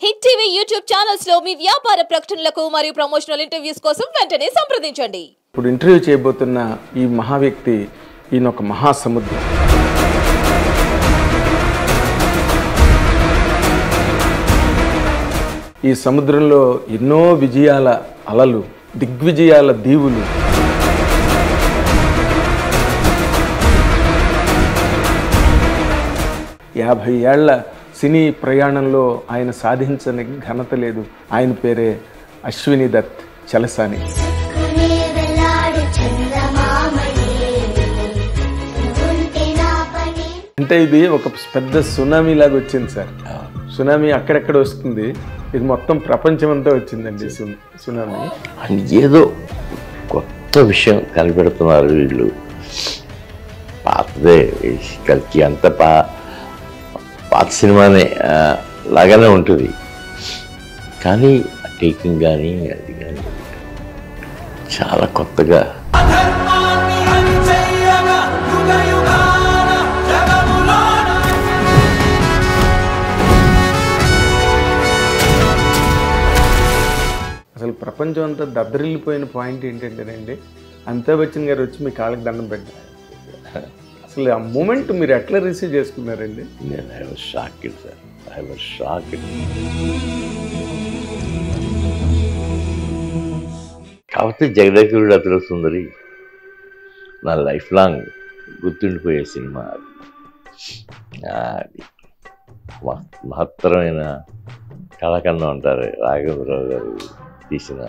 Hit TV YouTube channels లో మీ వ్యాపార ప్రకటనలకు మరియు ప్రమోషనల్ ఇంటర్వ్యూస్ కోసం వెంటనే సంప్రదించండి. ఇప్పుడు ఇంటర్వ్యూ చేయబోతున్న ఈ మహా వ్యక్తి ఈయన ఒక మహాసముద్రం. ఈ సముద్రంలో ఎన్నో విజయాల అలలు, దిగ్విజయాల దీవులు. యాభై ఏళ్ల సినీ ప్రయాణంలో ఆయన సాధించని ఘనత లేదు. ఆయన పేరే అశ్విని దత్ చలసాని. అంటే ఇది ఒక పెద్ద సునామీ లాగా వచ్చింది సార్. సునామీ అక్కడెక్కడ వస్తుంది, ఇది మొత్తం ప్రపంచం అంతా వచ్చిందండి సునామీ. ఏదో కొత్త విషయం కనిపెడుతున్నారు వీళ్ళు. పాతదే కలికి అంత పాత సినిమానే లాగానే ఉంటుంది, కానీ టేకింగ్ కానీ అది కానీ చాలా కొత్తగా. అసలు ప్రపంచం అంతా దద్దరిల్లిపోయిన పాయింట్ ఏంటంటేనండి, అమితాబ్ బచ్చన్ గారు వచ్చి మీ కాళ్ళకి దండం పెట్టారు. అసలు ఆ మూమెంట్ మీరు ఎట్లా రిసీవ్ చేసుకున్నారండి? నేను I was shocked sir, I was shocked. కాకపోతే జగదేకుడు అతడు సుందరి నా లైఫ్ లాంగ్ గుర్తుండిపోయే సినిమా. అది మహత్తరమైన కళకన్నా ఉంటారు. రాఘవేంద్రరావు గారు తీసిన,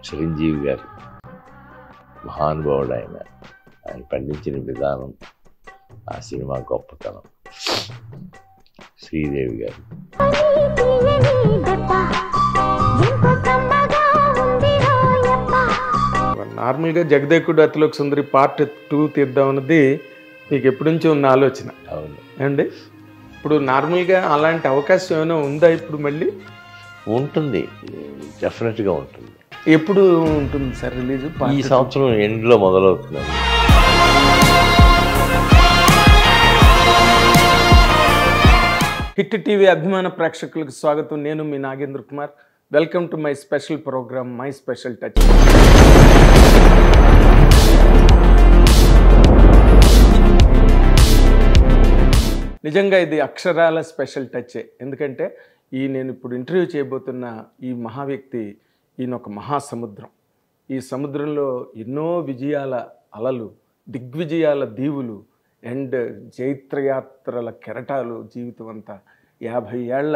చిరంజీవి గారు మహానుభావుడు. ఆయన పండించిన విధానం, ఆ సినిమా గొప్పతనం. శ్రీదేవి గారు. నార్మల్గా జగదేకుడు అతిలోక సుందరి పార్ట్ 2 తీద్దాం అన్నది మీకు ఎప్పటి నుంచో ఉన్న ఆలోచన? అవును అండి. ఇప్పుడు నార్మల్గా అలాంటి అవకాశం ఏమైనా ఉందా ఇప్పుడు? మళ్ళీ ఉంటుంది, డెఫినెట్గా ఉంటుంది. ఎప్పుడు ఉంటుంది సార్ రిలీజ్? ఈ సంవత్సరం ఎండ్లో మొదలవుతుంది. హిట్ టీవీ అభిమాన ప్రేక్షకులకు స్వాగతం. నేను మీ Nagendra Kumar. Welcome to my special program my special touch. నిజంగా ఇది అక్షరాల స్పెషల్ టచే. ఎందుకంటే నేను ఇప్పుడు ఇంటర్వ్యూ చేయబోతున్న ఈ మహా వ్యక్తి ఈయన ఒక మహాసముద్రం. ఈ సముద్రంలో ఎన్నో విజయాల అలలు, దిగ్విజయాల దీవులు అండ్ జైత్రయాత్రల కెరటాలు. జీవితం అంతా 50 ఏళ్ల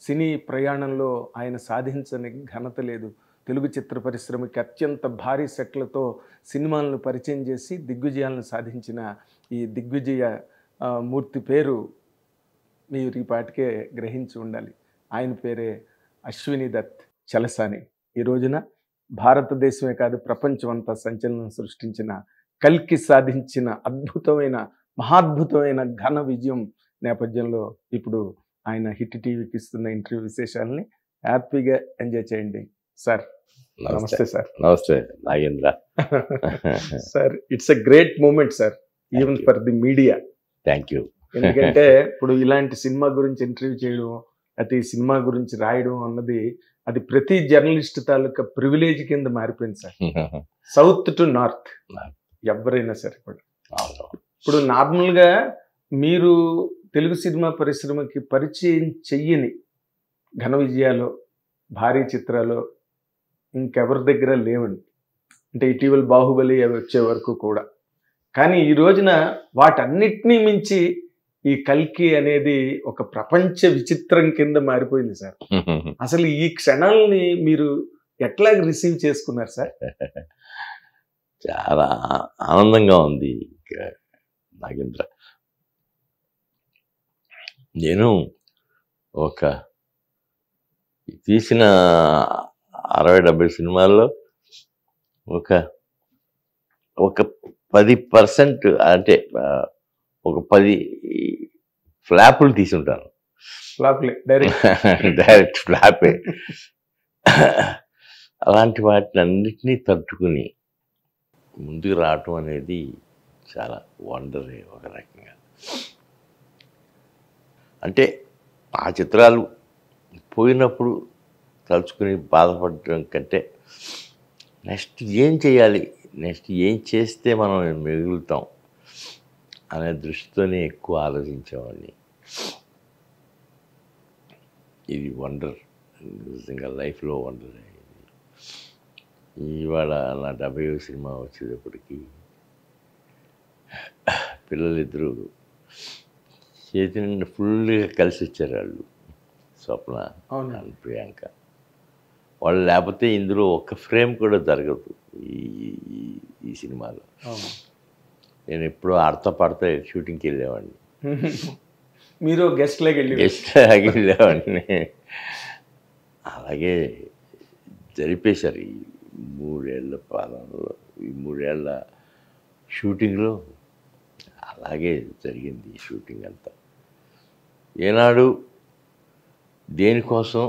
సినీ ప్రయాణంలో ఆయన సాధించని ఘనత లేదు. తెలుగు చిత్ర పరిశ్రమకి అత్యంత భారీ సెట్లతో సినిమాలను పరిచయం చేసి దిగ్విజయాలను సాధించిన ఈ దిగ్విజయ మూర్తి పేరు మీరు ఈ పాటికే గ్రహించి ఉండాలి. ఆయన పేరే అశ్విని దత్ చలసాని. ఈ రోజున భారతదేశమే కాదు, ప్రపంచం అంతా సంచలనం సృష్టించిన, కల్కి సాధించిన అద్భుతమైన, మహాద్భుతమైన ఘన విజయం నేపథ్యంలో ఇప్పుడు ఆయన హిట్ టీవీకి ఇస్తున్న ఇంటర్వ్యూ విశేషాలని హ్యాపీగా ఎంజాయ్ చేయండి. సార్ నమస్తే. సార్ నమస్తే Nagendra. Sir, it's a great moment sir, even for the media. Thank you. ఎందుకంటే ఇప్పుడు ఇలాంటి సినిమా గురించి ఇంటర్వ్యూ చేయడం, అయితే ఈ సినిమా గురించి రాయడం అన్నది అది ప్రతి జర్నలిస్ట్ తాలూకా ప్రివిలేజ్ కింద మారిపోయింది సార్. సౌత్ టు నార్త్ ఎవరైనా సరే కూడా. ఇప్పుడు నార్మల్గా మీరు తెలుగు సినిమా పరిశ్రమకి పరిచయం చెయ్యని ఘన విజయాలు, భారీ చిత్రాలు ఇంకెవరి దగ్గర లేవండి. అంటే ఇటీవల బాహుబలి అవి వచ్చే వరకు కూడా. కానీ ఈ రోజున వాటన్నిటినీ మించి ఈ కల్కి అనేది ఒక ప్రపంచ విచిత్రం కింద మారిపోయింది సార్. అసలు ఈ క్షణాలని మీరు ఎట్లా రిసీవ్ చేసుకున్నారు సార్? చాలా ఆనందంగా ఉంది నాగేంద్ర. నేను ఒక తీసిన 60-70 సినిమాల్లో ఒక 10% అంటే ఒక 10 ఫ్లాపులు తీసుంటాను. ఫ్లాప్లే, డైరెక్ట్ ఫ్లాపే. అలాంటి వాటిని అన్నిటినీ తట్టుకుని ముందుకు రావటం అనేది చాలా వండరే ఒక రకంగా. అంటే ఆ చిత్రాలు పోయినప్పుడు తలుచుకుని బాధపడటం కంటే నెక్స్ట్ ఏం చేయాలి, నెక్స్ట్ ఏం చేస్తే మనం మిగులుతాం అనే దృష్టితోనే ఎక్కువ ఆలోచించేవాడిని. ఇది వండర్, నిజంగా లైఫ్లో వండర్. ఇవాళ నా 70వ సినిమా వచ్చేటప్పటికి పిల్లలిద్దరూ చేతి నిండా ఫుల్గా కలిసి వచ్చారు. వాళ్ళు స్వప్న అండ్ ప్రియాంక. వాళ్ళు లేకపోతే ఇందులో ఒక్క ఫ్రేమ్ కూడా జరగదు ఈ సినిమాలో. నేను ఎప్పుడూ ఆడతా పాడతా షూటింగ్కి వెళ్ళేవాడిని. మీరు గెస్ట్లాగా వెళ్ళేవాడిని. అలాగే జరిపేశారు ఈ 3 ఏళ్ల పాలనలో, ఈ 3 ఏళ్ల షూటింగ్లో అలాగే జరిగింది ఈ షూటింగ్ అంతా. ఏనాడు దేనికోసం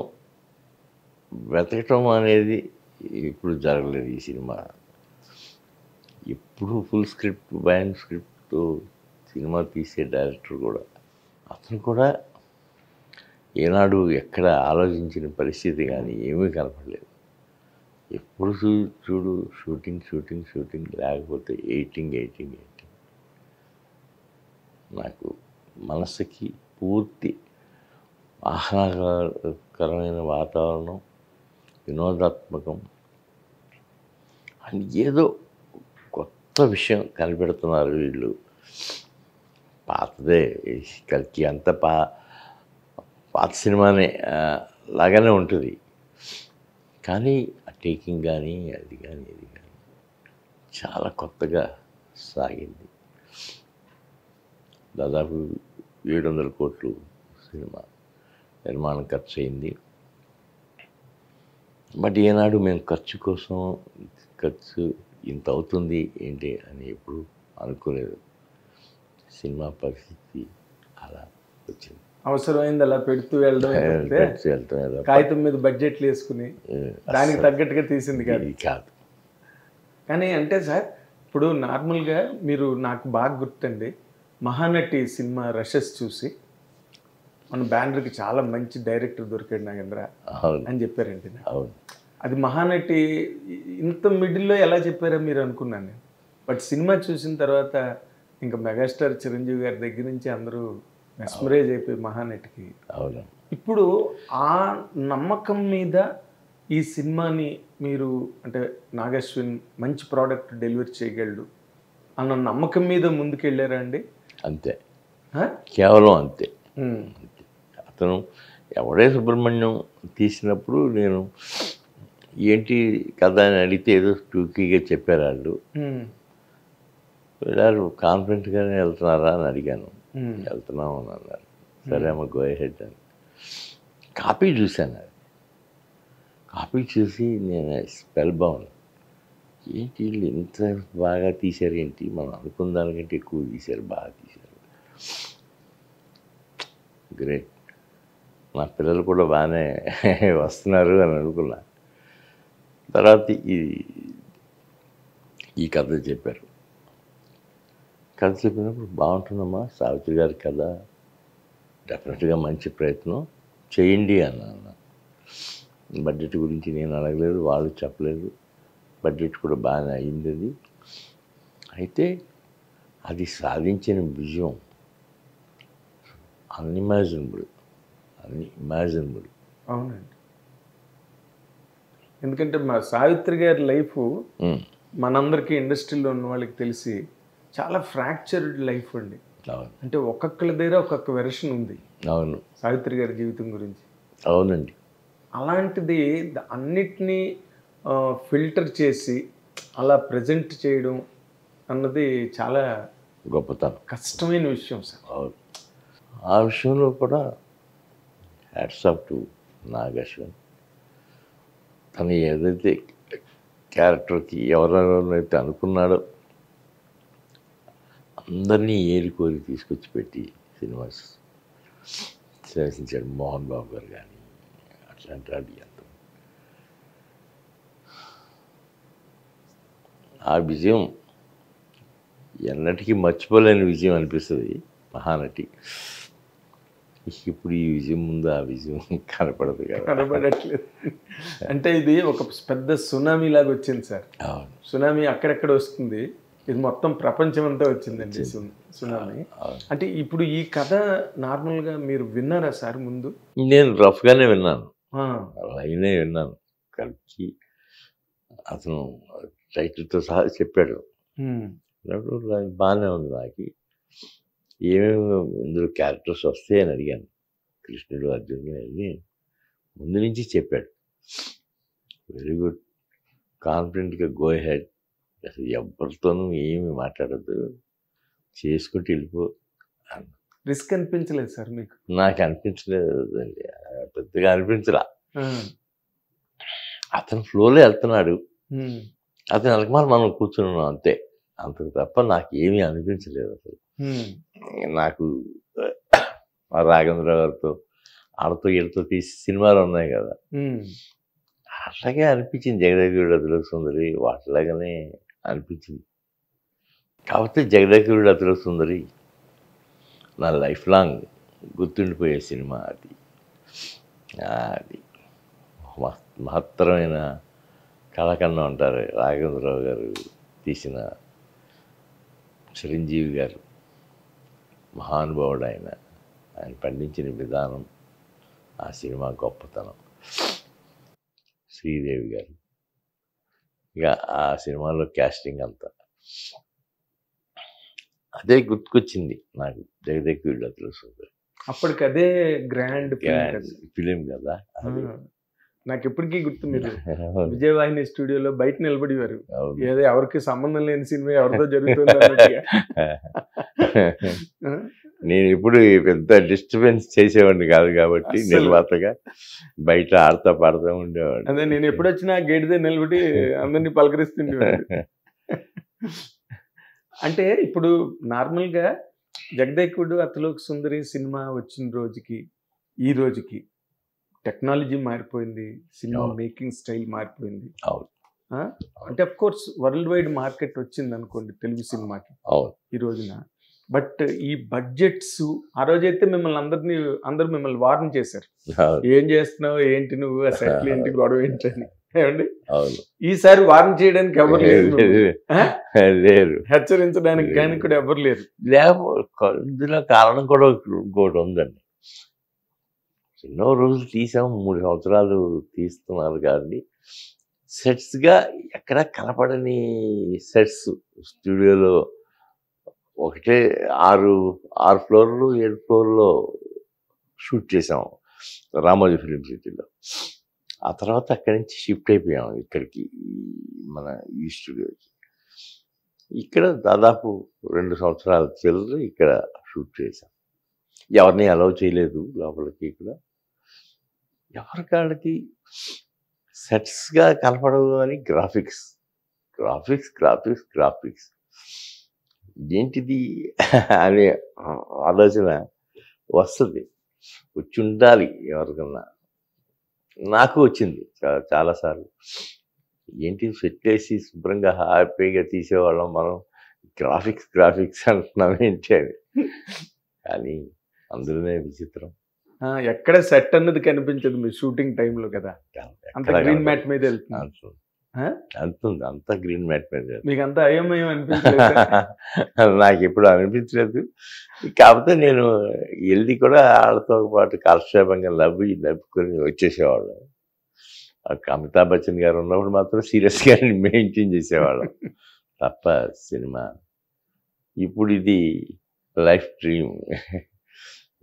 వెతకటం అనేది ఇప్పుడు జరగలేదు ఈ సినిమా. ఎప్పుడు ఫుల్ స్క్రిప్ట్, బ్యాండ్ స్క్రిప్ట్తో సినిమా తీసే డైరెక్టర్ కూడా, అతను కూడా ఏనాడు ఎక్కడ ఆలోచించిన పరిస్థితి కానీ ఏమీ కనపడలేదు. ఎప్పుడు చూడు షూటింగ్ షూటింగ్ షూటింగ్, లేకపోతే ఎడిటింగ్ ఎడిటింగ్ ఎడిటింగ్. నాకు మనసుకి పూర్తి ఆహ్లాదకరమైన వాతావరణం, వినోదాత్మకం అని ఏదో కొత్త విషయం కనిపెడుతున్నారు వీళ్ళు. పాతదే కల్కి అంత పాత సినిమానే లాగానే ఉంటుంది, కానీ ఆ టేకింగ్ కానీ అది కానీ ఇది కానీ చాలా కొత్తగా సాగింది. దాదాపు 700 కోట్లు సినిమా నిర్మాణం ఖర్చు అయింది. బట్ ఏనాడు మేము ఖర్చు ఇంత అవుతుంది ఏంటి అని ఎప్పుడు అనుకోలేదు. సినిమా పరిస్థితి అలా వచ్చింది. అవసరమైంది అలా పెడుతూ వెళ్ళడం, కాగితం మీద బడ్జెట్లు వేసుకుని దానికి తగ్గట్టుగా తీసింది కాదు. కానీ అంటే సార్, ఇప్పుడు నార్మల్గా మీరు, నాకు బాగా గుర్తండి, మహానటి సినిమా రషెస్ చూసి మన బ్యానర్కి చాలా మంచి డైరెక్టర్ దొరికాడు నాగేంద్ర అని చెప్పారండి. అవును, అది మహానటి ఇంత మిడిల్లో ఎలా చెప్పారో మీరు అనుకున్నాను నేను. బట్ సినిమా చూసిన తర్వాత ఇంకా మెగాస్టార్ చిరంజీవి గారి దగ్గర నుంచి అందరూ మెస్మరైజ్ అయిపోయి మహానటికి. అవును. ఇప్పుడు ఆ నమ్మకం మీద ఈ సినిమాని మీరు, అంటే నాగశ్విన్ మంచి ప్రోడక్ట్ డెలివరీ చేయగలడు అన్న నమ్మకం మీద ముందుకెళ్ళారా అండి? అంతే, కేవలం అంతే. అతను ఎవడే సుబ్రహ్మణ్యం తీసినప్పుడు నేను ఏంటి కథ అని అడిగితే ఏదో టూకీగా చెప్పారు వాళ్ళు. వెళ్ళారు, కాన్ఫిడెంట్గానే వెళ్తున్నారా అని అడిగాను. వెళ్తున్నాము అని అన్నారు. సరే అమ్మ గో హెడ్ అని. కాపీ చూశాను. అది కాపీ చూసి నేను స్పెల్ బౌండ్. ఏంటి వీళ్ళు ఇంత బాగా తీశారు, ఏంటి మనం అనుకున్న దానికంటే ఎక్కువ తీశారు, బాగా తీశారు, గ్రేట్. నా పిల్లలు కూడా బాగానే వస్తున్నారు అని అనుకున్నా. తర్వాత ఈ కథ చెప్పారు. కథ చెప్పినప్పుడు బాగుంటుందమ్మా, సావిత్రి గారి కథ, డెఫినెట్గా మంచి ప్రయత్నం చేయండి అన్నాను. బడ్జెట్ గురించి నేను అడగలేదు, వాళ్ళు చెప్పలేదు. బడ్జెట్ కూడా బాగానే అయింది. అది అయితే అది సాధించిన విజయం అన్ఇమాజినబుల్. అవునండి. ఎందుకంటే మా సావిత్రి గారి లైఫ్ మనందరికీ ఇండస్ట్రీలో ఉన్న వాళ్ళకి తెలిసి చాలా ఫ్రాక్చర్డ్ లైఫ్ అండి. అంటే ఒక్కొక్కరి దగ్గర ఒక్కొక్క వెర్షన్ ఉంది. అవును, సావిత్రి గారి జీవితం గురించి. అవునండి. అలాంటిది అన్నిటినీ ఫిల్టర్ చేసి అలా ప్రజెంట్ చేయడం అన్నది చాలా గొప్పతనం, కష్టమైన విషయం సార్. అవును, ఆ విషయంలో కూడా హ్యాట్స్ ఆఫ్ టు నాగశ్విన్. తను ఏదైతే క్యారెక్టర్కి ఎవరెవరైతే అనుకున్నాడో అందరినీ ఏరికోరి తీసుకొచ్చి పెట్టి సినిమా శాసించాడు. మోహన్ బాబు గారు కానీ అట్లాంటి వాళ్ళు ఎంత. ఆ విజయం ఎన్నటికీ మర్చిపోలేని విజయం అనిపిస్తుంది మహానటి. ఇప్పుడు ఈ విజయం ముందు ఆ విజయం కనపడదు కదా. కనబడట్లేదు. అంటే ఇది ఒక పెద్ద సునామీ లాగా వచ్చింది సార్. అవును సునామీ అక్కడెక్కడ వస్తుంది, ఇది మొత్తం ప్రపంచం అంతా వచ్చిందండి సునామీ. అవును. అంటే ఇప్పుడు ఈ కథ నార్మల్గా మీరు విన్నారా సార్ ముందు? నేను రఫ్గానే విన్నాను, ఆ, లైనే విన్నాను. కలిసి అతను టైటిల్తో సహా చెప్పాడు. ఉమ్, బాగానే ఉంది. నాకు ఏమేమి ఇందులో క్యారెక్టర్స్ వస్తాయని అడిగాను. కృష్ణుడు, అర్జునుడు అని ముందు నుంచి చెప్పాడు. వెరీ గుడ్, కాన్ఫిడెంట్గా గో హెడ్, అసలు ఎవరితోనూ ఏమి మాట్లాడద్దు, చేసుకుంటూ వెళ్ళిపో. రిస్క్ అనిపించలేదు సార్ మీకు? నాకు అనిపించలేదండి, పెద్దగా అనిపించలా. ఆ, అతను ఫ్లోలో వెళ్తున్నాడు, ఉమ్, అతను వెనకమాల మనం కూర్చున్నాం అంతే. అంతకు తప్ప నాకు ఏమీ అనిపించలేదు అసలు. ఉమ్, నాకు ఆ రాఘవేంద్ర గారితో ఆడతో వీళ్ళతో తీసి సినిమాలు ఉన్నాయి కదా, ఉమ్, అట్లాగే అనిపించింది. జగదేగుడు అతిలోక సుందరి వాటిలాగానే అనిపించింది. కాకపోతే జగదేగుడు అతిలోక సుందరి నా లైఫ్ లాంగ్ గుర్తుండిపోయే సినిమా అది. అది మహత్తరమైన కళకన్నా ఉంటారు రాఘవేంద్రరావు గారు తీసిన. చిరంజీవి గారు మహానుభావుడు, ఆయన పండించిన విధానం, ఆ సినిమా గొప్పతనం. శ్రీదేవి గారు, ఇక ఆ సినిమాలో క్యాస్టింగ్ అంతా అదే గుర్తుకొచ్చింది నాకు. జగదేగుడు అతిలోక సుందరి అప్పటికి అదే గ్రాండ్ ఫిలిం కదా అది. నాకు ఎప్పటికీ గుర్తు, మీరు విజయవాహిని స్టూడియోలో బయట నిలబడేవారు, అవును. ఏదో ఎవరికి సంబంధం లేని సినిమా ఎవరితో జరుగుతుంది అన్నట్టుగా. నేను ఇప్పుడు పెద్ద డిస్టర్బెన్స్ చేసేవాడిని కాదు కాబట్టి అస్సలు. నిర్మాతగా బయట ఆడతా పాడుతూ ఉండేవాడు. అదే నేను ఎప్పుడు వచ్చినా గేట్ దగ్గర నిలబడి అందరినీ పలకరిస్తుండేవాడు. అంటే ఇప్పుడు నార్మల్గా జగదేకుడు అతిలోక సుందరి సినిమా వచ్చిన రోజుకి ఈ రోజుకి టెక్నాలజీ మారిపోయింది, సినిమా అవును. మేకింగ్ స్టైల్ మారిపోయింది. అవును ఆ? అంటే of course world wide market వచ్చింది అనుకోండి తెలుగు సినిమాకి అవును ఈ రోజున. బట్ ఈ బడ్జెట్స్ ఆ రోజైతే అందరూ మిమ్మల్ని వార్న్ చేశారు, అవును ఏం చేస్తున్నావు ఏంటి నువ్వు, ఆ సెట్లు ఏంటి, గొడవ ఏంటి అని. ఏమండి అవును. ఈసారి వార్న్ చేయడానికి ఎవరు లేరు మిమ్మల్ని. ఆ? లేరు, హెచ్చరించడానికి కానీ కూడా ఎవరు లేరు. లేకపోతే ఇందులో కారణం కూడా ఇంకోటి ఉందండి. ఎన్నో రోజులు తీసాం, 3 సంవత్సరాలు తీస్తున్నారు కాబట్టి సెట్స్గా ఎక్కడ కనపడని సెట్స్ స్టూడియోలో ఒకటే 6 ఫ్లోర్లు 7 ఫ్లోర్లో షూట్ చేసాం రామోజీ ఫిలిం సిటీలో. ఆ తర్వాత అక్కడి నుంచి షిఫ్ట్ అయిపోయాం ఇక్కడికి, మన ఈ స్టూడియోకి. ఇక్కడ దాదాపు 2 సంవత్సరాల చిల్లర ఇక్కడ షూట్ చేశాం. ఎవరిని అలౌ చేయలేదు లోపలికి. ఇక్కడ ఎవరికాళ్ళకి సెట్స్గా కనపడదు అని గ్రాఫిక్స్ గ్రాఫిక్స్ గ్రాఫిక్స్ గ్రాఫిక్స్ ఏంటిది అనే ఆలోచన వస్తుంది, వచ్చి ఉండాలి ఎవరికన్నా. నాకు వచ్చింది చాలాసార్లు. ఏంటి సెట్ వేసి శుభ్రంగా హ్యాపీగా తీసేవాళ్ళం మనం, గ్రాఫిక్స్ గ్రాఫిక్స్ అంటున్నాం ఏంటి అని. కానీ అందులోనే విచిత్రం, ఎక్కడ సెట్ అన్నది కనిపించదు మీ షూటింగ్ టైంలో కదా, అంత గ్రీన్ మ్యాట్ మీద వెళ్తుంది. అంతుంది అంతా గ్రీన్ మ్యాట్ మీద. మీకు అంత అయోమయం అనిపించలేదు? నాకు ఎప్పుడు అనిపించలేదు. కాకపోతే నేను వెళ్ళి కూడా వాళ్ళతో పాటు కాలక్షేపంగా నవ్వుకొని వచ్చేసేవాళ్ళం. అమితాబ్ బచ్చన్ గారు ఉన్నప్పుడు మాత్రం సీరియస్గా మెయింటైన్ చేసేవాళ్ళం తప్ప సినిమా. ఇప్పుడు ఇది లైఫ్ డ్రీమ్.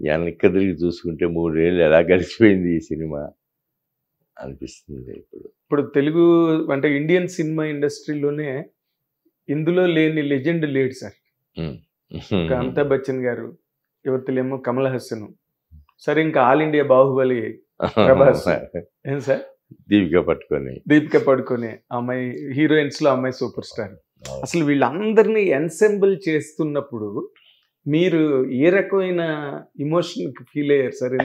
వెనక్కి తిరిగి చూసుకుంటే 3 ఏళ్ళు ఎలా గడిచిపోయింది ఈ సినిమా అనిపిస్తుంది. ఇప్పుడు తెలుగు అంటే ఇండియన్ సినిమా ఇండస్ట్రీలోనే ఇందులో లేని లెజెండ్ లేడు సార్. ఇంకా అమితాబ్ బచ్చన్ గారు, యువతలేమో కమల్ హాసన్, సరే ఇంకా ఆల్ ఇండియా బాహుబలి ప్రభాస్, ఏం సార్ దీపిక పడుకొని అమ్మాయి హీరోయిన్స్ లో అమ్మాయి సూపర్ స్టార్. అసలు వీళ్ళందరినీ ఎన్సెంబుల్ చేస్తున్నప్పుడు మీరు ఏ రకమైన ఇమోషన్ ఫీల్ అయ్యారు సార్?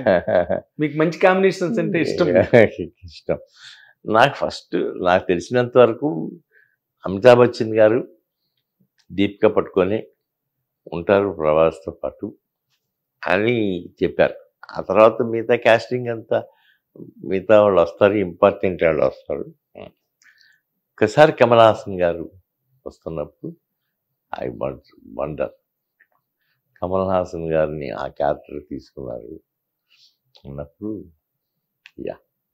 మీకు మంచి కాంబినేషన్స్ అంటే ఇష్టం? ఇష్టం. నాకు తెలిసినంత వరకు అమితాబ్ బచ్చన్ గారు దీపిక పట్టుకొని ఉంటారు ప్రభాస్తో పాటు అని చెప్పారు. ఆ తర్వాత మిగతా క్యాస్టింగ్ అంతా మిగతా వాళ్ళు వస్తారు, ఇంపార్టెంట్ వాళ్ళు వస్తారు. ఒకసారి కమల్ హాసన్ గారు వస్తున్నప్పుడు ఐ వండర్, కమల్ హాసన్ గారిని ఆ క్యారెక్టర్ తీసుకున్నారు అన్నప్పుడు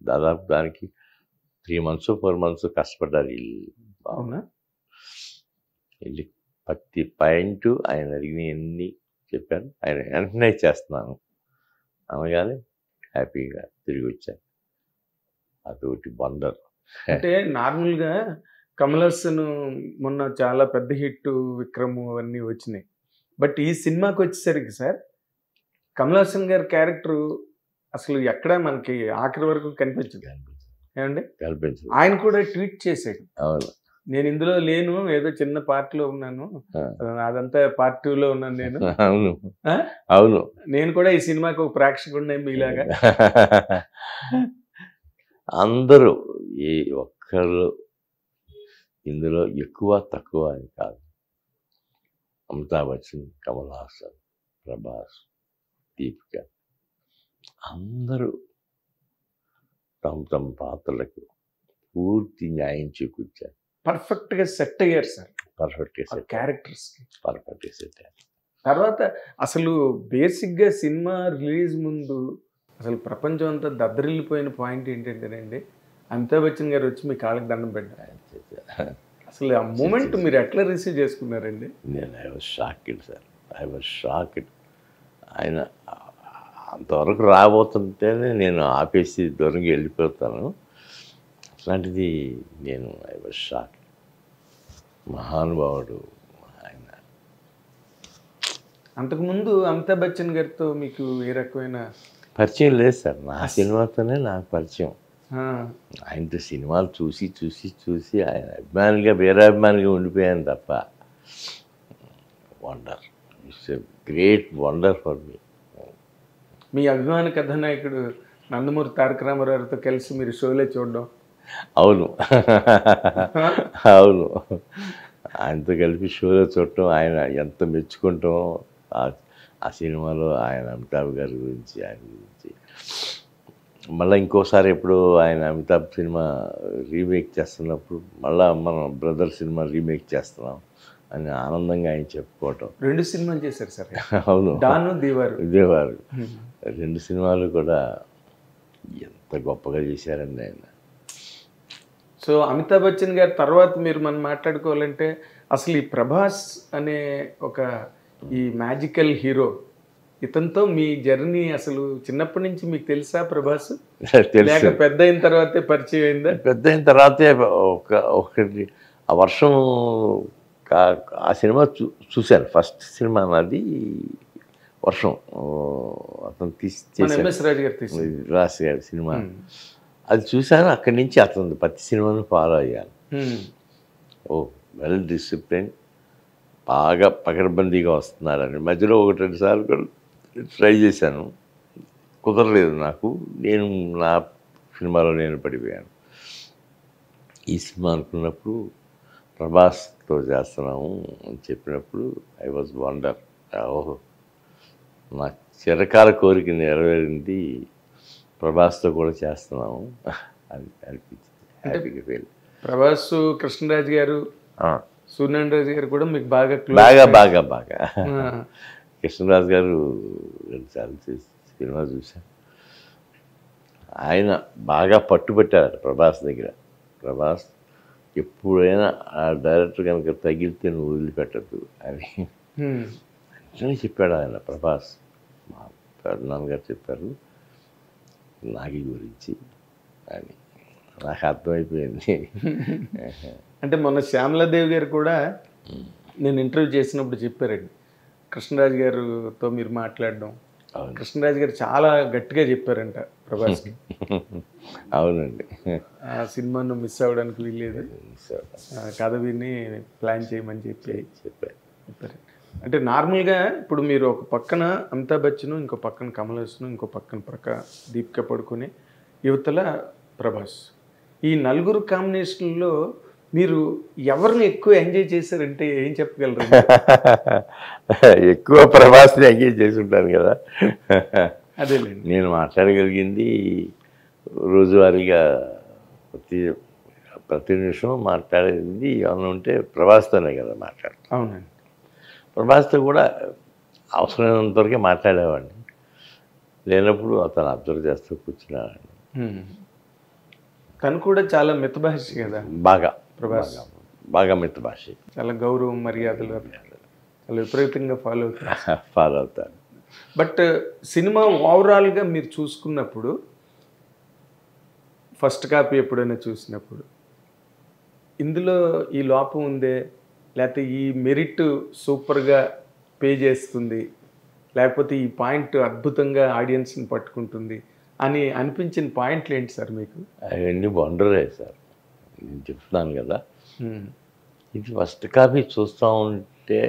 దాదాపు దానికి 3 months 4 months కష్టపడ్డారు వీళ్ళు. అవునా? వెళ్ళి ప్రతి పాయింట్ ఆయన అడిగినవన్నీ చెప్పాను. ఆయన వెంటనే చేస్తున్నాను అనగానే హ్యాపీగా తిరిగి వచ్చాను. అదొకటి వండర్. అంటే నార్మల్గా కమల్ హాసన్ మొన్న చాలా పెద్ద హిట్ విక్రమ్ అవన్నీ వచ్చినాయి. బట్ ఈ సినిమాకి వచ్చేసరికి సార్ కమల్ హాసన్ గారి క్యారెక్టర్ అసలు ఎక్కడ మనకి ఆఖరి వరకు కనిపించదు ఏమండి. ఆయన కూడా ట్వీట్ చేశాడు, అవును నేను ఇందులో లేను, ఏదో చిన్న పార్టీలో ఉన్నాను, అదంతా పార్ట్ 2లో ఉన్నాను నేను. అవును అవును నేను కూడా ఈ సినిమాకి ఒక ప్రేక్షకుడిని మీలాగా. అందరూ ఏ ఒక్కరు ఇందులో ఎక్కువ తక్కువ అని కాదు. అమితాబ్ బచ్చన్, కమల్ హాసన్, ప్రభాస్, దీపిక అందరూ తమ పాత్రలకు పూర్తి న్యాయం చేకూర్చారు. పర్ఫెక్ట్గా సెట్ అయ్యారు సార్ పర్ఫెక్ట్గా క్యారెక్టర్స్కి. పర్ఫెక్ట్గా సెట్ అయ్యారు. తర్వాత అసలు బేసిక్గా సినిమా రిలీజ్ ముందు అసలు ప్రపంచం అంతా దద్దరిల్లిపోయిన పాయింట్ ఏంటంటేనండి, అమితాబ్ బచ్చన్ గారు వచ్చి మీ కాళ్ళకి దండం పెట్టారు. అసలు ఆ మూమెంట్ మీరు ఎట్లా రిసీవ్ చేసుకున్నారండి? నేను I was shocked sir, I was shocked. ఆయన అంతవరకు రాబోతుంటేనే నేను ఆపేసి దూరంగా వెళ్ళిపోతాను. అట్లాంటిది నేను ఐ వాజ్ షాక్డ్. మహానుభావుడు ఆయన. అంతకుముందు అమితాబ్ బచ్చన్ గారితో మీకు ఏ రకమైన పరిచయం లేదు సార్. నా సినిమాతోనే నాకు పరిచయం. ఆ, ఆయనతో సినిమాలు చూసి చూసి చూసి ఆయన అభిమానిగా వీరాభిమానిగా ఉండిపోయాను తప్ప. Wonder, it's a great wonder for me. మీ అభిమాన కథానాయకుడు నందమూరి తారక రామారావుతో కలిసి మీరు షోలే చూడడం. అవును అవును, ఆయనతో కలిపి షోలో చూడటం, ఆయన ఎంత మెచ్చుకుంటాం ఆ సినిమాలో ఆయన అమితాబ్ గారి గురించి, ఆయన గురించి. మళ్ళీ ఇంకోసారి ఎప్పుడు ఆయన అమితాబ్ సినిమా రీమేక్ చేస్తున్నప్పుడు మళ్ళీ మనం బ్రదర్ సినిమా రీమేక్ చేస్తున్నాం అని ఆనందంగా ఆయన చెప్పుకోవటం. 2 సినిమాలు చేశారు సార్. అవును, డాను దేవారు. ఇదేవారు 2 సినిమాలు కూడా ఎంత గొప్పగా చేశారండి ఆయన. సో అమితాబ్ బచ్చన్ గారి తర్వాత మీరు మనం మాట్లాడుకోవాలంటే అసలు ఈ ప్రభాస్ అనే ఒక ఈ మ్యాజికల్ హీరో, ఇతనితో మీ జర్నీ అసలు చిన్నప్పటి నుంచి మీకు తెలుసా ప్రభాస్? లేక పెద్ద అయిన తర్వాతే పరిచయం అయిందా? పెద్ద అయిన తర్వాతే ఒకటి ఆ వర్షం ఆ సినిమా చూశాను. ఫస్ట్ సినిమా నాది వర్షం. అతను ఎంఎస్ రాజు గారు తీసి రాసి గారి సినిమా అది చూశాను. అక్కడి నుంచి అతను ప్రతి సినిమాను ఫాలో అయ్యాను. ఓ వెల్ డిసిప్లిన్, బాగా పకడ్బందీగా వస్తున్నారని. మధ్యలో 1-2 సార్లు కూడా ట్రై చేశాను, కుదరలేదు నాకు. నేను నా సినిమాలో నేను పడిపోయాను. ఈ సినిమా అనుకున్నప్పుడు ప్రభాస్తో చేస్తున్నాము అని చెప్పినప్పుడు ఐ వాజ్ వండర్. ఓహో, నా చిరకాల కోరిక నెరవేరింది, ప్రభాస్తో కూడా చేస్తున్నాము అని అనిపించింది. హ్యాపీగా ఫీల్. ప్రభాస్, కృష్ణరాజు గారు, సూర్యనారాయణ రాజు గారు కూడా మీకు బాగా బాగా బాగా బాగా కృష్ణరాజు గారు 2 సార్లు సినిమా చూశాను. ఆయన బాగా పట్టుబట్టారు ప్రభాస్ దగ్గర. ప్రభాస్ ఎప్పుడైనా ఆ డైరెక్టర్ కనుక తగిలితే నువ్వు వదిలిపెట్టద్దు అని అని చెప్పాడు ఆయన. ప్రభాస్ మా నాన్నగారు చెప్పారు నాగి గురించి అని. నాకు అర్థమైపోయింది. అంటే మొన్న శ్యామలాదేవి గారు కూడా నేను ఇంటర్వ్యూ చేసినప్పుడు చెప్పారండి, కృష్ణరాజు గారితో మీరు మాట్లాడడం. కృష్ణరాజు గారు చాలా గట్టిగా చెప్పారంట ప్రభాస్కి. అవునండి, ఆ సినిమాను మిస్ అవ్వడానికి వీల్లేదు, కథ విని ప్లాన్ చేయమని చెప్పారు. అంటే నార్మల్గా ఇప్పుడు మీరు ఒక పక్కన అమితాబ్ బచ్చన్, ఇంకో పక్కన కమల్ హాసన్, ఇంకో పక్కన దీపిక పడుకునే, యువతల ప్రభాస్, ఈ 4 కాంబినేషన్లో మీరు ఎవరిని ఎక్కువ ఎంజాయ్ చేశారంటే ఏం చెప్పగలరు? ఎక్కువ ప్రభాస్ని ఎంగేజ్ చేసి ఉంటాను కదా. అదేలేండి. నేను మాట్లాడగలిగింది రోజువారీగా ప్రతి ప్రతి నిమిషం మాట్లాడేది ఏమైనా ఉంటే ప్రభాస్తోనే కదా మాట్లాడతాను. అవునండి. ప్రభాస్తో కూడా అవసరమైనంత వరకే మాట్లాడేవాడిని, లేనప్పుడు అతను అబ్జర్వ్ చేస్తూ కూర్చునేవాడిని. తను కూడా చాలా మితభాషి కదా బాగా ప్రభాస్. బాగా మిత భాష చాలా గౌరవం మర్యాదలు చాలా విపరీతంగా ఫాలో అవుతాను. బట్ సినిమా ఓవరాల్గా మీరు చూసుకున్నప్పుడు ఫస్ట్ కాపీ ఎప్పుడైనా చూసినప్పుడు ఇందులో ఈ లోపం ఉందే, లేకపోతే ఈ మెరిట్ సూపర్గా పే చేస్తుంది, లేకపోతే ఈ పాయింట్ అద్భుతంగా ఆడియన్స్ని పట్టుకుంటుంది అని అనిపించిన పాయింట్లు ఏంటి సార్ మీకు? అవన్నీ వండరే సార్. నేను చెప్తున్నాను కదా, ఇది ఫస్ట్ కాపీ చూస్తూ ఉంటే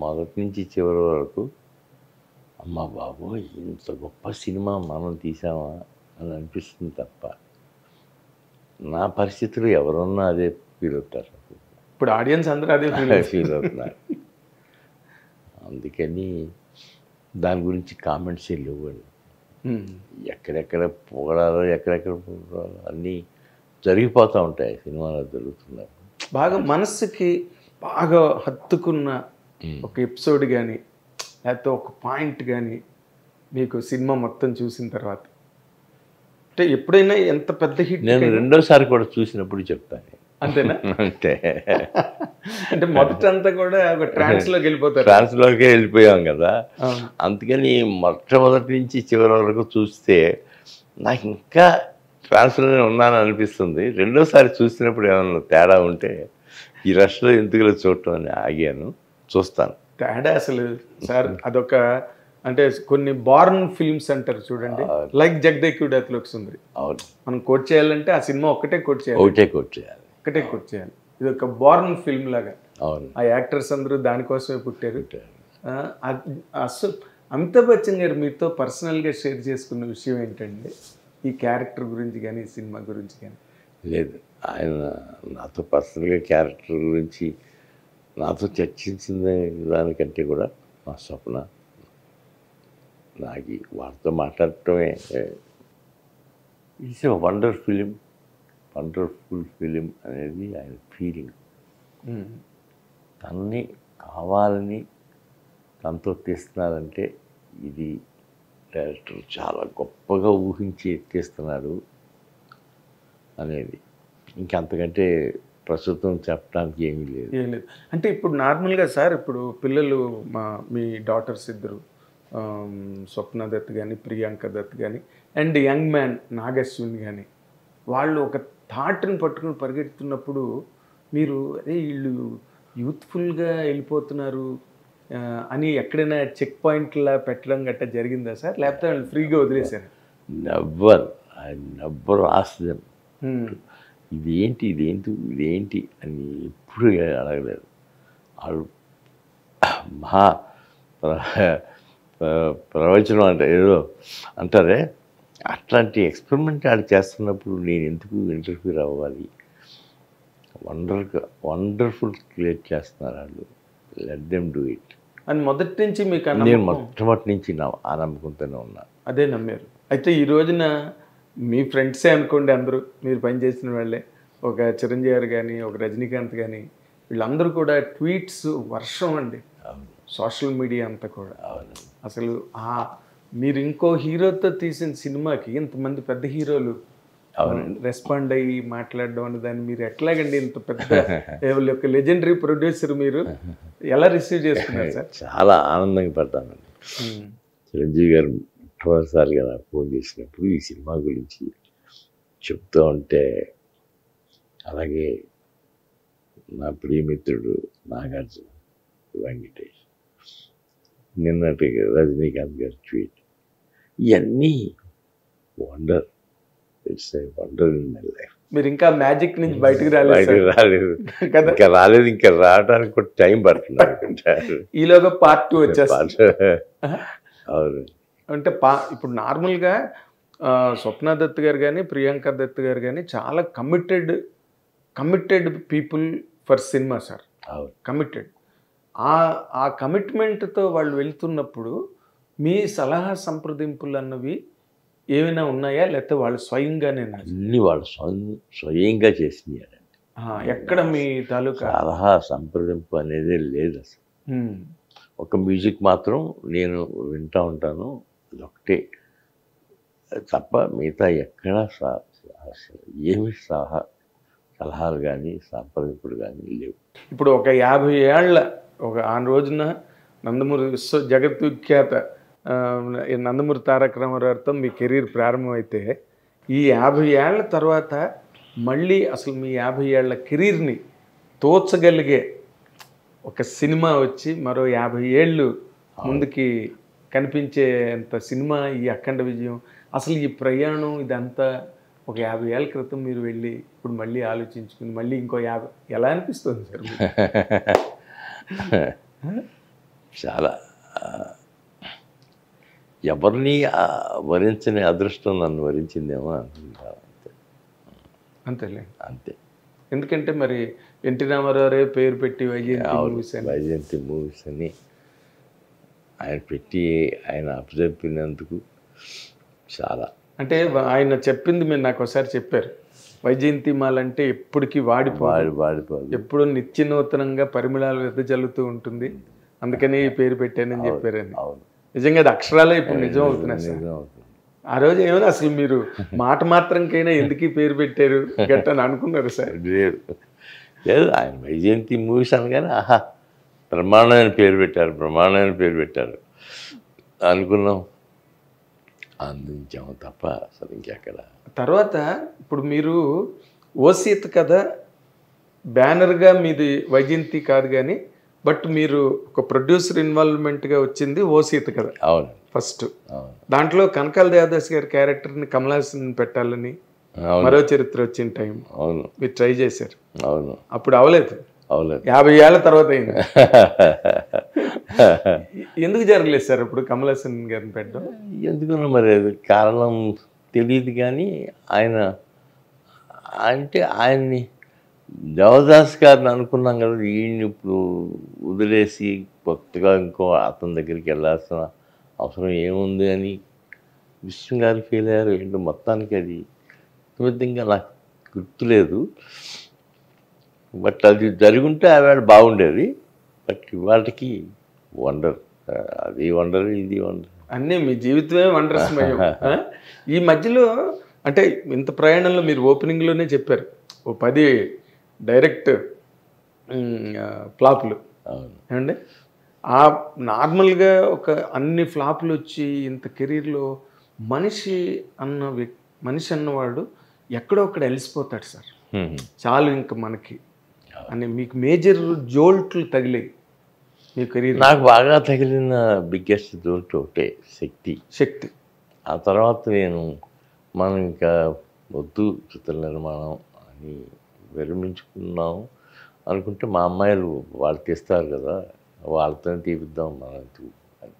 మొదటి నుంచి చివరి వరకు అమ్మ బాబోయ్ ఇంత గొప్ప సినిమా మనం తీసామా అని అనిపిస్తుంది తప్ప నా పరిస్థితులు ఎవరున్నా అదే ఫీల్ అవుతారు. ఇప్పుడు ఆడియన్స్ అందరూ అదే ఫీల్ అవుతున్నారు. అందుకని దాని గురించి కామెంట్స్ లేవండి. ఎక్కడెక్కడ పొగడాలో ఎక్కడెక్కడ పొగడాలో అన్నీ జరిగిపోతూ ఉంటాయి సినిమాలో జరుగుతున్నారు. బాగా మనస్సుకి బాగా హత్తుకున్న ఒక ఎపిసోడ్ కానీ లేకపోతే ఒక పాయింట్ కానీ మీకు సినిమా మొత్తం చూసిన తర్వాత, అంటే ఎప్పుడైనా ఎంత పెద్ద హిట్ నేను రెండోసారి కూడా చూసినప్పుడు చెప్తాను. అంతేనా? అంటే అంటే మొదటంతా కూడా ఒక ట్రాన్స్లోకి వెళ్ళిపోతారు. ట్రాన్స్లోకే వెళ్ళిపోయాం కదా, అందుకని మొట్టమొదటి నుంచి చివరి వరకు చూస్తే నాకు ఇంకా ట్రాన్స్లోనే ఉన్నాను అనిపిస్తుంది. రెండోసారి చూసినప్పుడు ఏమన్నా తేడా ఉంటే ఈ రష్లో ఎందుకులో చూడటం అని ఆగాను, చూస్తాను. తేడా అసలు సార్ అదొక అంటే కొన్ని బార్న్ ఫిల్మ్స్ అంటారు చూడండి, లైక్ జగదేకుడతలోకి సుందరి. అవును, మనం కోట్ చేయాలంటే ఆ సినిమా ఒకటే కోట్ చేయాలి, ఒకటే కోట్ చేయాలి. ఇది ఒక బార్న్ ఫిల్మ్ లాగా. అవును, ఆ యాక్టర్స్ అందరూ దానికోసమే పుట్టారు. అసలు అమితాబ్ బచ్చన్ గారు మీతో పర్సనల్గా షేర్ చేసుకున్న విషయం ఏంటండి ఈ క్యారెక్టర్ గురించి కానీ ఈ సినిమా గురించి కానీ? లేదు, ఆయన నాతో పర్సనల్గా క్యారెక్టర్ గురించి నాతో చర్చించిన దానికంటే కూడా మా స్వప్న నాకు వారితో మాట్లాడటమే ఇట్స్ ఎ వండర్ఫుల్ ఫిలిం అనేది ఆయన ఫీలింగ్. తనని కావాలని తనతో తీస్తున్నారంటే ఇది డైరెక్టర్ చాలా గొప్పగా ఊహించి ఎక్కేస్తున్నాడు అనేది. ఇంకంతకంటే ప్రస్తుతం చెప్పడానికి ఏమీ లేదు. అంటే ఇప్పుడు నార్మల్గా సార్ ఇప్పుడు పిల్లలు మీ డాటర్స్ ఇద్దరు స్వప్న దత్ కానీ ప్రియాంక దత్ కానీ అండ్ యంగ్ మ్యాన్ నాగశ్విన్ కానీ వాళ్ళు ఒక థాట్ని పట్టుకుని పరిగెడుతున్నప్పుడు మీరు అదే వీళ్ళు యూత్ఫుల్గా వెళ్ళిపోతున్నారు అని ఎక్కడైనా చెక్ పాయింట్లా పెట్టడం గట్టా జరిగిందా సార్, లేకపోతే వాళ్ళు ఫ్రీగా వదిలేశారు? నెవ్వర్ ఆస్క్ దెమ్ ఇదేంటి అని ఎప్పుడు అడగలేదు. వాళ్ళు మహా ప్రవచనం అంటే ఏదో అంటారే, అట్లాంటి ఎక్స్పెరిమెంట్ ఆడు చేస్తున్నప్పుడు నేను ఎందుకు ఇంటర్ఫీర్ అవ్వాలి? వండర్ఫుల్ క్రియేట్ చేస్తున్నారు వాళ్ళు, లెట్ దెమ్ డూ ఇట్ అని మొదటి నుంచి మీకు నేను మొట్టమొదటి నుంచి ఆ నమ్మకంతోనే ఉన్నాను. అదే నమ్మారు. అయితే ఈ రోజున మీ ఫ్రెండ్సే అనుకోండి, అందరూ మీరు పనిచేసిన వాళ్ళే, ఒక చిరంజీవి గారు కానీ ఒక రజనీకాంత్ కానీ వీళ్ళందరూ కూడా ట్వీట్స్ వర్షం అండి, సోషల్ మీడియా అంతా కూడా. అసలు మీరు ఇంకో హీరోతో తీసిన సినిమాకి ఇంతమంది పెద్ద హీరోలు రెస్పాండ్ అయ్యి మాట్లాడడం అనే దాన్ని మీరు ఎట్లాగండి ఇంత పెద్ద యొక్క లెజెండరీ ప్రొడ్యూసర్ మీరు ఎలా రిసీవ్ చేసుకున్నారు సార్? చాలా ఆనందంగా పడ్డానండి. చిరంజీవి గారు మొట్టమొదటిసారిగా నాకు ఫోన్ చేసినప్పుడు ఈ సినిమా గురించి చెప్తూ ఉంటే, అలాగే నా ప్రియమిత్రుడు నాగార్జున, వెంకటేష్, నిన్నటి రజనీకాంత్ గారి ట్వీట్, ఇవన్నీ wonder. It's a wonder in my life. మీరు ఇంకా మ్యాజిక్ నుంచి బయటకు రాలేదు కదా? ఇంకా రాలేదు, ఇంకా రావడానికి కూడా టైం పడుతుంది అనుకుంటారు. ఈలోగా పార్ట్ 2 వచ్చేస్తుంది. అవును. అంటే ఇప్పుడు నార్మల్గా స్వప్న దత్ గారు కానీ ప్రియాంక దత్ గారు కానీ చాలా committed people for cinema sir. Committed. ఆ కమిట్మెంట్తో వాళ్ళు వెళ్తున్నప్పుడు మీ సలహా సంప్రదింపులు అన్నవి ఏమైనా ఉన్నాయా, లేకపోతే వాళ్ళు స్వయంగానేనా? అన్ని వాళ్ళు స్వయంగా చేసినాయండి. ఎక్కడ మీ తాలూకా? సలహా సంప్రదింపు అనేది లేదు అసలు. ఉమ్, ఒక మ్యూజిక్ మాత్రం నేను వింటూ ఉంటాను, అదొకటే తప్ప మిగతా ఎక్కడా అసలు ఏమి సలహాలు కానీ సంప్రదింపులు కానీ లేవు. ఇప్పుడు ఒక 50 ఏళ్ల ఆ రోజున నందమూరి జగద్విఖ్యాత నందమూరి తారక రామారావుతో మీ కెరీర్ ప్రారంభమైతే, ఈ 50 ఏళ్ల తర్వాత మళ్ళీ అసలు మీ 50 ఏళ్ల కెరీర్ని తోచగలిగే ఒక సినిమా వచ్చి మరో 50 ఏళ్ళు ముందుకి కనిపించేంత సినిమా ఈ అఖండ విజయం. అసలు ఈ ప్రయాణం ఇదంతా ఒక 50 ఏళ్ళ క్రితం మీరు వెళ్ళి ఇప్పుడు మళ్ళీ ఆలోచించుకుని మళ్ళీ ఇంకో 50 ఎలా అనిపిస్తుంది సార్ మీకు? చాలా ఎవరిని వరించని అదృష్టం నన్ను వరించిందేమో అనుకుంటాను. అంతేలే. అంతే. ఎందుకంటే మరి ఎన్టీ రామారావు పేరు పెట్టి వైజయంతి మూవీస్ అని ఆయన పెట్టి ఆయన అప్పచెప్పినందుకు చాలా, అంటే ఆయన చెప్పింది మీరు నాకు ఒకసారి చెప్పారు, వైజయంతి మాల అంటే ఎప్పటికీ వాడిపోదు, ఎప్పుడు నిత్య నూతనంగా పరిమళాలు వెదజల్లుతూ ఉంటుంది, అందుకని ఈ పేరు పెట్టానని చెప్పారని. అవును, నిజంగా అది అక్షరాలే ఇప్పుడు నిజం అవుతున్నాయి సార్. నిజం అవుతుంది. ఆ రోజు ఏమైనా అసలు మీరు మాట మాత్రంకైనా ఎందుకు ఈ పేరు పెట్టారు గట్టని అనుకున్నారు సార్? లేదు లేదు, ఆయన వైజయంతి మూవీస్ అనగానే ఆహా బ్రహ్మాండమైన పేరు పెట్టారు అనుకున్నాం, అందించాము తప్ప అసలు ఇంకెక్కడ. తర్వాత ఇప్పుడు మీరు ఓసీత కథ బ్యానర్గా మీది వైజయంతి కాదు కానీ, బట్ మీరు ఒక ప్రొడ్యూసర్ ఇన్వాల్వ్మెంట్గా వచ్చింది ఓసీత కథ. అవును, ఫస్ట్ అవును, దాంట్లో కనకాల దేవదాస్ గారి క్యారెక్టర్ని కమలాసన్ పెట్టాలని మరో చరిత్ర వచ్చిన టైం అవును, మీరు ట్రై చేశారు. అవును, అప్పుడు అవలేదు. 50 ఏళ్ల తర్వాత అయింది. ఎందుకు జరగలేదు సార్ అప్పుడు కమలాసన్ గారిని పెట్టడం? ఎందుకన్నా మరి అది కారణం తెలియదు కానీ ఆయన అంటే ఆయన్ని దేవదాస్ గారిని అనుకున్నాం కదా, ఈయన్ని ఇప్పుడు వదిలేసి కొత్తగా ఇంకో అతని దగ్గరికి వెళ్ళాల్సిన అవసరం ఏముంది అని విష్ణు గారు ఫీల్ అయ్యారు ఏంటో. మొత్తానికి అది విధంగా నాకు గుర్తులేదు, బట్ అది జరుగుంటే ఆవిడ బాగుండేది. బట్ ఇవాళకి వండర్, అది వండర్ ఇది వండర్, అన్నీ మీ జీవితమే వండర్స్మయం. ఈ మధ్యలో అంటే ఇంత ప్రయాణంలో మీరు ఓపెనింగ్లోనే చెప్పారు ఓ 10 డైరెక్ట్ ఫ్లాపులు ఏమండి. ఆ నార్మల్గా ఒక అన్ని ఫ్లాపులు వచ్చి ఇంత కెరీర్లో మనిషి అన్నవాడు ఎక్కడో అక్కడ వెలిసిపోతాడు సార్. చాలు ఇంకా మనకి అని మీకు మేజర్ జోల్ట్లు తగిలాయి మీ కెరీర్? నాకు బాగా తగిలిన బిగ్గెస్ట్ జోల్ట్ ఒకటే, శక్తి. ఆ తర్వాత మనం ఇంకా వద్దు చిత్ర నిర్మాణం అని విరమించుకున్నాం అనుకుంటే, మా అమ్మాయిలు వాళ్ళు తీస్తారు కదా, వాళ్ళతో తీపిద్దాం మనం అని.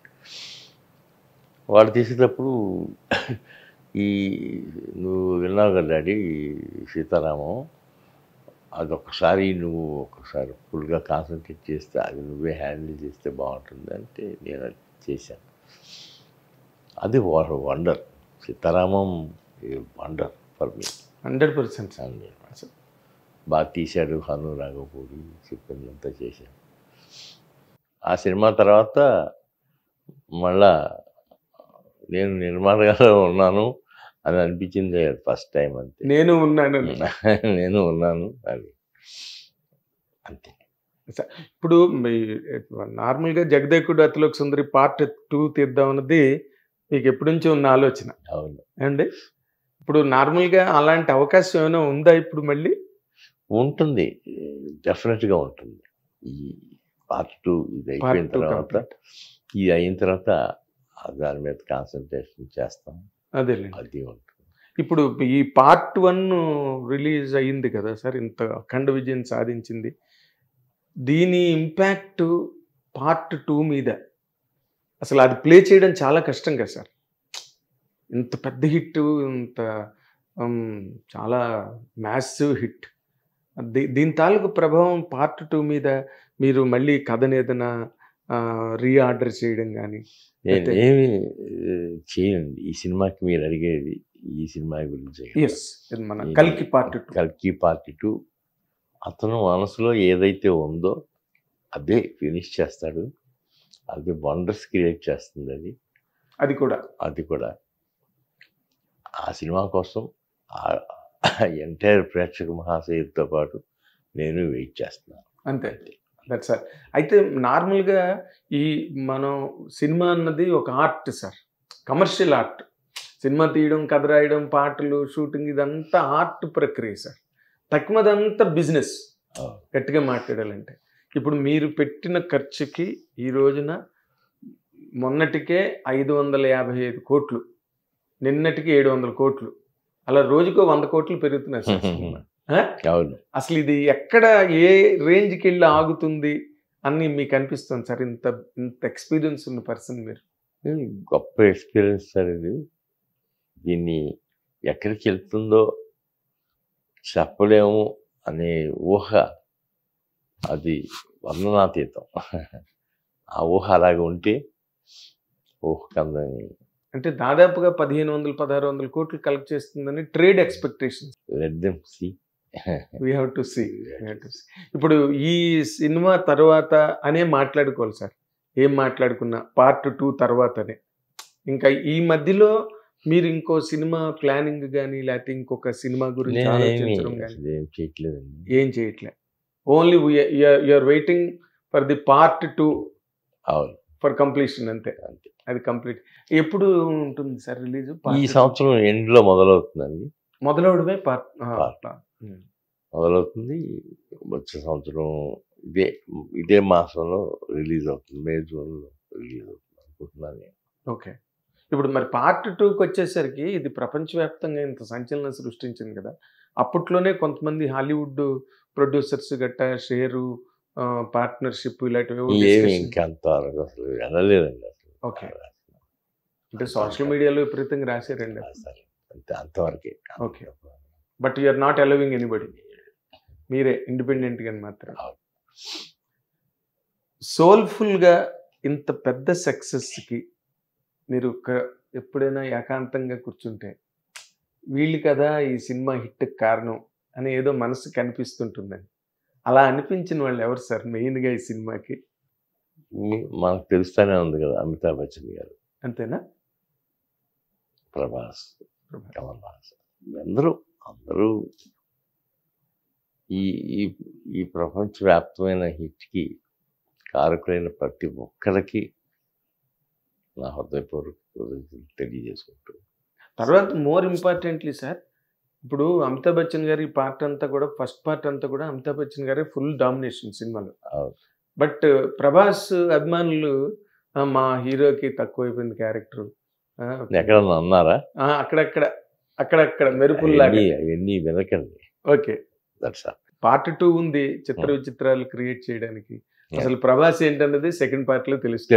వాళ్ళు తీసేటప్పుడు నువ్వు విన్నావు కదా డాడీ సీతారామం, అదొకసారి నువ్వు ఒకసారి ఫుల్గా కాన్సన్ట్రేట్ చేస్తే అది నువ్వే హ్యాండిల్ చేస్తే బాగుంటుంది అంటే నేను అది చేశాను. అది wonder, Sita Ramam wonder for me. 100%. బాగా తీశాడు హను రాఘవపూడి, చెప్పిందంతా చేశాను. ఆ సినిమా తర్వాత మళ్ళా నేను నిర్మాణంగా ఉన్నాను అని అనిపించింది ఫస్ట్ టైం. అంతే, నేను ఉన్నాను అది అంతే. ఇప్పుడు నార్మల్గా జగదేకుడు అతిలోక సుందరి పార్ట్ 2 తీద్దాం అన్నది మీకు ఎప్పటి నుంచో ఉన్న ఆలోచన? అవును అండి. ఇప్పుడు నార్మల్గా అలాంటి అవకాశం ఏమైనా ఉందా ఇప్పుడు మళ్ళీ? ఉంటుంది, డెఫినెట్గా ఉంటుంది. ఈ పార్ట్ 2 ఇది అయిపోయిన తర్వాత, ఇది అయిన తర్వాత దాని మీద కాన్సన్ట్రేషన్ చేస్తాం. అదేలే, అది ఉంటుంది. ఇప్పుడు ఈ పార్ట్ 1 రిలీజ్ అయ్యింది కదా సార్, ఇంత అఖండ విజయం సాధించింది. దీని ఇంపాక్ట్ పార్ట్ 2 మీద అసలు అది ప్లే చేయడం చాలా కష్టం కదా సార్. ఇంత పెద్ద హిట్, ఇంత చాలా మ్యాసివ్ హిట్, దీని తాలూకు ప్రభావం పార్ట్ 2 మీద మీరు మళ్ళీ కథను ఏదైనా రీఆర్డర్ చేయడం కానీ, నేను ఏమి చేయండి ఈ సినిమాకి మీరు అడిగేది ఈ సినిమా గురించి. ఎస్, మన కల్కి పార్ట్ 2. కల్కి పార్ట్ 2 అతను మనసులో ఏదైతే ఉందో అదే ఫినిష్ చేస్తాడు. అది వండర్స్ క్రియేట్ చేస్తుంది. అది కూడా ఆ సినిమా కోసం ఎంటైర్ ప్రేక్షక మహాశయుడితో పాటు నేను వెయిట్ చేస్తున్నాను. అంతే, దట్స్ సార్. అయితే నార్మల్గా ఈ మనం సినిమా అన్నది ఒక art sir, commercial art. Cinema తీయడం, కథ రాయడం, పాటలు, షూటింగ్, ఇదంతా ఆర్ట్ ప్రక్రియ సార్. తక్కువదంతా బిజినెస్. గట్టిగా మాట్లాడాలంటే ఇప్పుడు మీరు పెట్టిన ఖర్చుకి ఈ రోజున మొన్నటికే 555 కోట్లు, నిన్నటికి 700 కోట్లు, అలా రోజుకో 100 కోట్లు పెరుగుతున్నాయి సార్ సినిమా. అసలు ఇది ఎక్కడ ఏ రేంజ్కి వెళ్ళి ఆగుతుంది అని మీకు అనిపిస్తుంది సార్? ఇంత ఎక్స్పీరియన్స్ ఉన్న పర్సన్ మీరు. గొప్ప ఎక్స్పీరియన్స్ సార్ ఇది. దీన్ని ఎక్కడికి వెళ్తుందో చెప్పలేము అనే ఊహ అది వర్ణనాతీతం. ఆ ఊహ అలాగే ఉంటే ఊహకందని. అంటే దాదాపుగా 1500-1600 కోట్లు కలెక్ట్ చేస్తుందని trade expectations. Let them see. We have to see. ఇప్పుడు ఈ సినిమా తర్వాత అనే మాట్లాడుకోవాలి సార్. ఏం మాట్లాడుకున్నా పార్ట్ 2 తర్వాతనే. ఇంకా ఈ మధ్యలో మీరు ఇంకో సినిమా ప్లానింగ్ కానీ లేకపోతే ఇంకొక సినిమా గురించి ఆలోచించడం కానీ ఏం చేయట్లే? Only you're waiting for the part 2 for completion. అంతే, అది కంప్లీట్. ఎప్పుడు ఉంటుంది సార్ రిలీజ్? ఈ సంవత్సరం ఎండ్లో మొదలవుతుందండి. మొదలవడమే మొదలవుతుంది. వచ్చే సంవత్సరం ఇదే మాసంలో రిలీజ్ అవుతుంది. మే, జూన్లో రిలీజ్ అవుతుంది అనుకుంటున్నాను. ఓకే. ఇప్పుడు మరి పార్ట్ 2కి వచ్చేసరికి ఇది ప్రపంచవ్యాప్తంగా ఇంత సంచలనం సృష్టించింది కదా. అప్పట్లోనే కొంతమంది హాలీవుడ్ ప్రొడ్యూసర్స్ గట్టా షేరు, పార్ట్నర్షిప్ ఇలాంటివి ఇంకంత అసలు వెళ్ళలేదండి అసలు. ఓకే. అంటే సోషల్ మీడియాలో విపరీతంగా రాశారండి అంతవరకే. Okay. But you're not allowing anybody, మీరే ఇండిపెండెంట్గా మాత్రం. సోల్ఫుల్గా ఇంత పెద్ద సక్సెస్కి మీరు ఎప్పుడైనా ఏకాంతంగా కూర్చుంటే వీళ్ళు కదా ఈ సినిమా హిట్కి కారణం అని ఏదో మనసుకి అనిపిస్తుంటుందని, అలా అనిపించిన వాళ్ళు ఎవరు సార్ మెయిన్గా ఈ సినిమాకి? మనకు తెలుస్తూనే ఉంది కదా, అమితాబ్ బచ్చన్ గారు. అంతేనా? ప్రభాస్, కమల్ హాసన్, అందరూ ఈ ప్రపంచవ్యాప్తమైన హిట్కి కారకులైన ప్రతి ఒక్కరికి నా హృదయపూర్వక తెలియజేసుకుంటూ. తర్వాత మోర్ ఇంపార్టెంట్లీ సార్, ఇప్పుడు అమితాబ్ బచ్చన్ గారి పార్ట్ అంతా కూడా, ఫస్ట్ పార్ట్ అంతా కూడా అమితాబ్ బచ్చన్ గారే ఫుల్ డామినేషన్ సినిమాలో. బట్ ప్రభాస్ అభిమానులు మా హీరోకి తక్కువైపోయింది క్యారెక్టర్ ఎక్కడన్నా అన్నారా? అక్కడక్కడ మెరుపుల్లాగా అవన్నీ వెనకండి. ఓకే. పార్ట్ 2 ఉంది, చిత్ర విచిత్రాలు క్రియేట్ చేయడానికి. అసలు ప్రభాస్ ఏంటన్నది సెకండ్ పార్ట్ లో తెలుస్తుంది.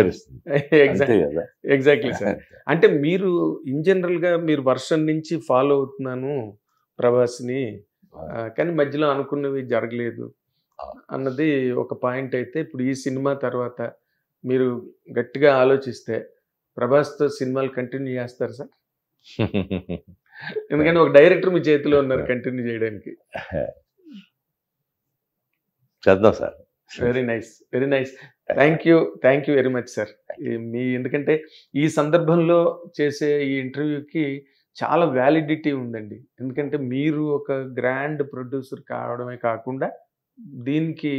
Exactly sir. అంటే మీరు ఇన్ జనరల్ గా మీరు వర్షం నుంచి ఫాలో అవుతున్నాను ప్రభాస్ని, కానీ మధ్యలో అనుకున్నవి జరగలేదు అన్నది ఒక పాయింట్. అయితే ఇప్పుడు ఈ సినిమా తర్వాత మీరు గట్టిగా ఆలోచిస్తే ప్రభాస్తో సినిమాలు కంటిన్యూ చేస్తారు సార్? ఎందుకంటే ఒక డైరెక్టర్ మీ చేతిలో ఉన్నారు కంటిన్యూ చేయడానికి. చేద్దాం sir. Very nice, very nice. Thank you very much sir. ఎందుకంటే ఈ సందర్భంలో చేసే ఈ ఇంటర్వ్యూకి చాలా వ్యాలిడిటీ ఉందండి. ఎందుకంటే మీరు ఒక గ్రాండ్ ప్రొడ్యూసర్ కావడమే కాకుండా దీనికి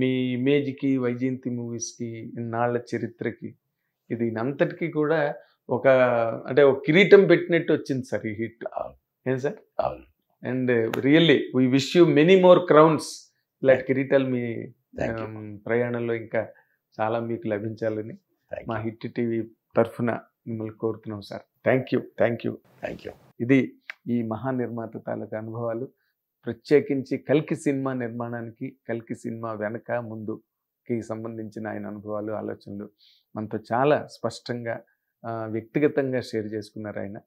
మీ ఇమేజ్కి, వైజయంతి మూవీస్కి, ఇన్నాళ్ల చరిత్రకి, ఇది అంతటికీ కూడా ఒక కిరీటం పెట్టినట్టు వచ్చింది సార్ ఈ హిట్. ఏం sir? And really we wish you many more crowns. ఇలాంటి కిరీటాలు మీ ప్రయాణంలో ఇంకా చాలా మీకు లభించాలని మా హిట్ టీవీ తరఫున మిమ్మల్ని కోరుతున్నాం సార్. Thank you. ఇది ఈ మహానిర్మాత తాలూకా అనుభవాలు. ప్రత్యేకించి కల్కి సినిమా నిర్మాణానికి, కల్కి సినిమా వెనక ముందుకి సంబంధించిన ఆయన అనుభవాలు, ఆలోచనలు మనతో చాలా స్పష్టంగా వ్యక్తిగతంగా షేర్ చేసుకున్నారు ఆయన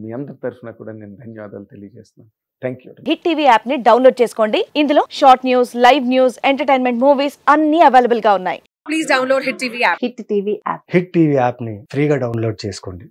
మీ అందరి తరఫున కూడా నేను ధన్యవాదాలు తెలియజేస్తున్నాను. Thank you. Hit TV app ని డౌన్లోడ్ చేసుకోండి. ఇందులో short news, live news, entertainment, movies అన్ని అవైలబుల్ గా ఉన్నాయి. Please download Hit TV app. Hit TV app hit TV యాప్ని ఫ్రీగా డౌన్లోడ్ చేసుకోండి.